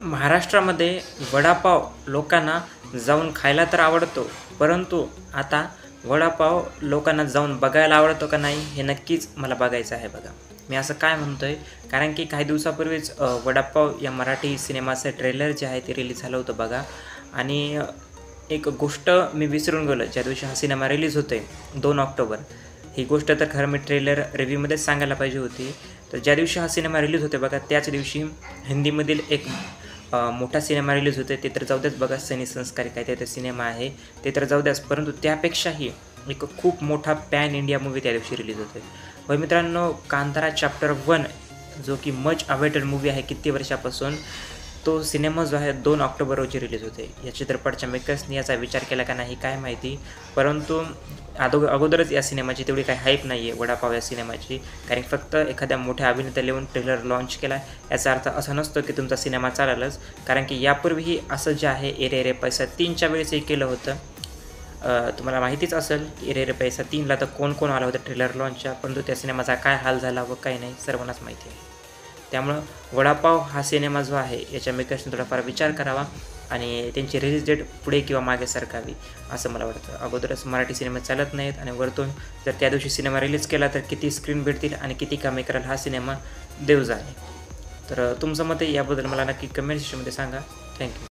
महाराष्ट्रामध्ये वडापाव लोकांना जाऊन खायला तर आवडतो, परंतु आता वडापाव लोकांना जाऊन बघायला आवडतो का नाही हे नक्कीच मला बघायचं आहे बघा. मी असं काय म्हणतोय कारण की काही दिवसापूर्वीच वडापाव या मराठी सिनेमाचं ट्रेलर जे आहे ते रिलीज झालं होतं बघा. आणि एक गोष्ट मी विसरून गेलो, ज्या दिवशी हा सिनेमा रिलीज होतोय 2 ऑक्टोबर, ही गोष्ट तर खरं मी ट्रेलर रिव्ह्यूमध्येच सांगायला पाहिजे होती. तर ज्या दिवशी हा सिनेमा रिलीज होते बघा, त्याच दिवशी हिंदीमधील एक मोठा सिनेमा रिलीज होते. ते तर जाऊ द्याच बघा, सनी संस्कारी काय ते सिनेमा आहे ते तर जाऊ द्याच, परंतु त्यापेक्षाही एक खूप मोठा पॅन इंडिया मूवी त्या दिवशी रिलीज होते. होय मित्रांनो, कांतारा चॅप्टर 1 जो की मच अवेटेड मूवी आहे किती वर्षापासून, तो सिनेमा जो आहे 2 ऑक्टोबर रोजी रिलीज होते. या चित्रपटाच्या मेकर्सनी याचा विचार केला का नाही काय माहिती, परंतु अगोदरच या सिनेमाची तेवढी काही हाईप नाही आहे वडापाव या सिनेमाची. कारण फक्त एखाद्या मोठ्या अभिनेत्याला येऊन ट्रेलर लॉन्च केला याचा अर्थ असा नसतो की तुमचा सिनेमा चालेलच. कारण की यापूर्वीही असं जे आहे ए रे रे पैसा 3च्या वेळेसही केलं होतं. तुम्हाला माहितीच असेल ए रे रे पैसा 3ला तर कोण कोण आलं होतं ट्रेलर लॉन्चच्या, परंतु त्या सिनेमाचा काय हाल झाला व काही नाही सर्वांनाच माहिती आहे. त्यामुळं वडापाव हा सिनेमा जो आहे याच्या मेकर्सने थोडाफार विचार करावा आणि त्यांची रिलीज डेट पुढे किंवा मागे सरकावी असं मला वाटतं. अगोदरच मराठी सिनेमा चालत नाहीत आणि वरतून जर त्या दिवशी सिनेमा रिलीज केला तर किती स्क्रीन भेटतील आणि किती कमी कराल हा सिनेमा देव जाणे. तर तुमचं मत याबद्दल मला नक्की कमेंट सेक्शनमध्ये सांगा. थँक्यू.